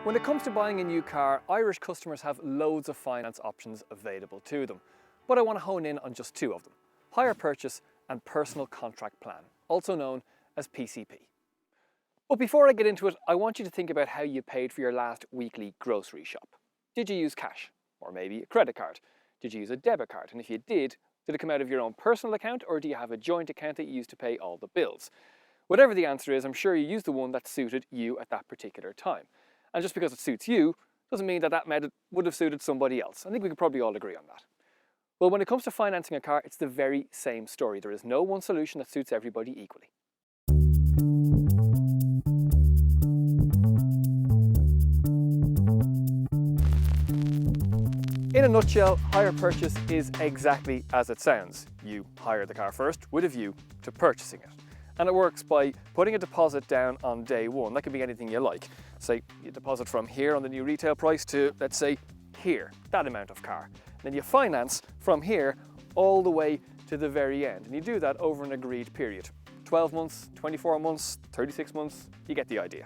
When it comes to buying a new car, Irish customers have loads of finance options available to them. But I want to hone in on just two of them: hire purchase and personal contract plan, also known as PCP. But before I get into it, I want you to think about how you paid for your last weekly grocery shop. Did you use cash? Or maybe a credit card? Did you use a debit card? And if you did it come out of your own personal account, or do you have a joint account that you use to pay all the bills? Whatever the answer is, I'm sure you used the one that suited you at that particular time. And just because it suits you doesn't mean that that method would have suited somebody else. I think we could probably all agree on that. Well, when it comes to financing a car, it's the very same story. There is no one solution that suits everybody equally. In a nutshell, hire purchase is exactly as it sounds. You hire the car first with a view to purchasing it. And it works by putting a deposit down on day one. That could be anything you like. Say you deposit from here on the new retail price to, let's say, here, that amount of car. Then you finance from here all the way to the very end. And you do that over an agreed period. 12 months, 24 months, 36 months, you get the idea.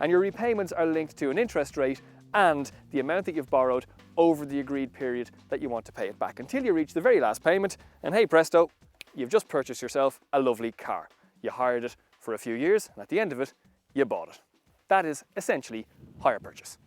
And your repayments are linked to an interest rate and the amount that you've borrowed over the agreed period that you want to pay it back, until you reach the very last payment, and hey presto, you've just purchased yourself a lovely car. You hired it for a few years, and at the end of it, you bought it. That is essentially hire purchase.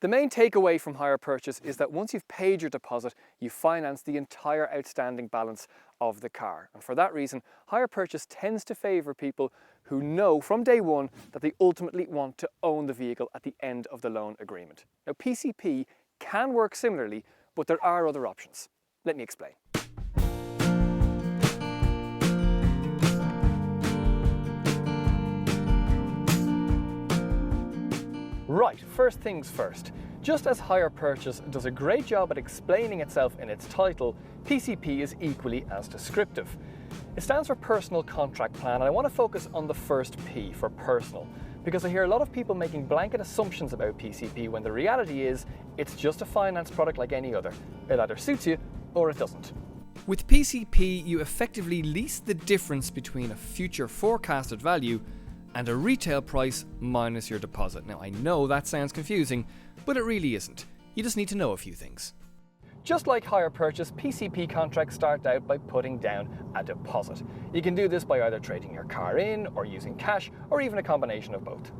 The main takeaway from hire purchase is that once you've paid your deposit, you finance the entire outstanding balance of the car. And for that reason, hire purchase tends to favour people who know from day one that they ultimately want to own the vehicle at the end of the loan agreement. Now, PCP can work similarly, but there are other options. Let me explain. Right, first things first. Just as hire purchase does a great job at explaining itself in its title, PCP is equally as descriptive. It stands for Personal Contract Plan, and I want to focus on the first P for personal, because I hear a lot of people making blanket assumptions about PCP when the reality is it's just a finance product like any other. It either suits you or it doesn't. With PCP, you effectively lease the difference between a future forecasted value and a retail price minus your deposit. Now, I know that sounds confusing, but it really isn't. You just need to know a few things. Just like hire purchase, PCP contracts start out by putting down a deposit. You can do this by either trading your car in, or using cash, or even a combination of both.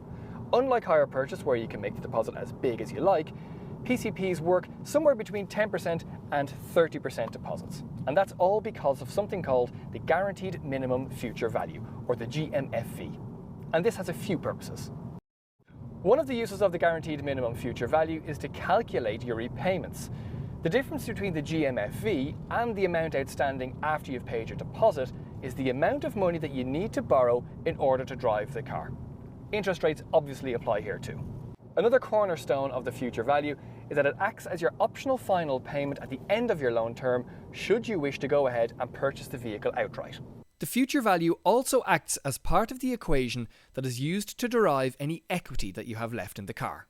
Unlike hire purchase, where you can make the deposit as big as you like, PCPs work somewhere between 10% and 30% deposits. And that's all because of something called the Guaranteed Minimum Future Value, or the GMFV. And this has a few purposes. One of the uses of the Guaranteed Minimum Future Value is to calculate your repayments. The difference between the GMFV and the amount outstanding after you've paid your deposit is the amount of money that you need to borrow in order to drive the car. Interest rates obviously apply here too. Another cornerstone of the future value is that it acts as your optional final payment at the end of your loan term, should you wish to go ahead and purchase the vehicle outright. The future value also acts as part of the equation that is used to derive any equity that you have left in the car.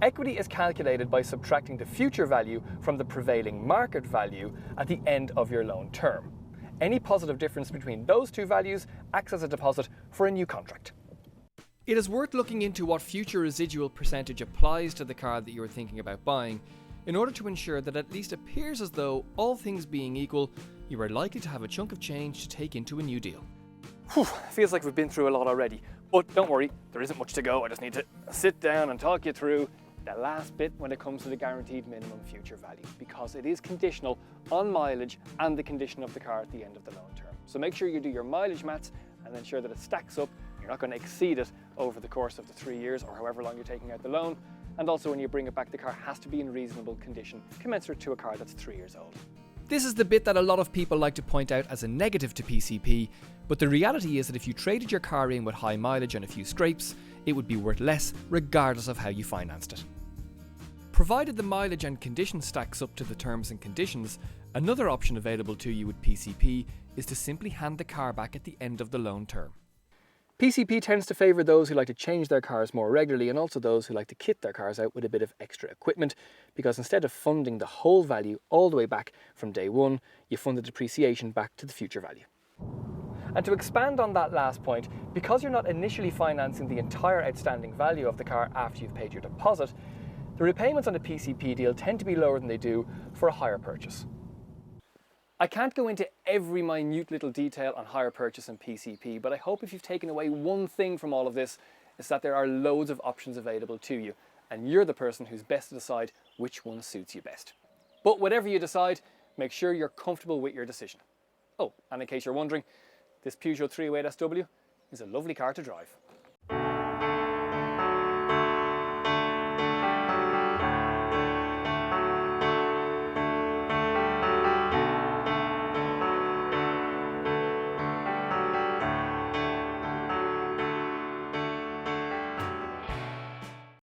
Equity is calculated by subtracting the future value from the prevailing market value at the end of your loan term. Any positive difference between those two values acts as a deposit for a new contract. It is worth looking into what future residual percentage applies to the car that you are thinking about buying, in order to ensure that it at least appears as though, all things being equal, you are likely to have a chunk of change to take into a new deal. Feels like we've been through a lot already, but don't worry, there isn't much to go. I just need to sit down and talk you through the last bit when it comes to the Guaranteed Minimum Future Value, because it is conditional on mileage and the condition of the car at the end of the loan term. So make sure you do your mileage maths and ensure that it stacks up. You're not going to exceed it over the course of the 3 years or however long you're taking out the loan. And also, when you bring it back, the car has to be in reasonable condition, commensurate to a car that's 3 years old. This is the bit that a lot of people like to point out as a negative to PCP, but the reality is that if you traded your car in with high mileage and a few scrapes, it would be worth less regardless of how you financed it. Provided the mileage and condition stacks up to the terms and conditions, another option available to you with PCP is to simply hand the car back at the end of the loan term. PCP tends to favour those who like to change their cars more regularly, and also those who like to kit their cars out with a bit of extra equipment, because instead of funding the whole value all the way back from day one, you fund the depreciation back to the future value. And to expand on that last point, because you're not initially financing the entire outstanding value of the car after you've paid your deposit, the repayments on a PCP deal tend to be lower than they do for a hire purchase. I can't go into every minute little detail on hire purchase and PCP, but I hope if you've taken away one thing from all of this, it's that there are loads of options available to you, and you're the person who's best to decide which one suits you best. But whatever you decide, make sure you're comfortable with your decision. Oh, and in case you're wondering, this Peugeot 308 SW is a lovely car to drive.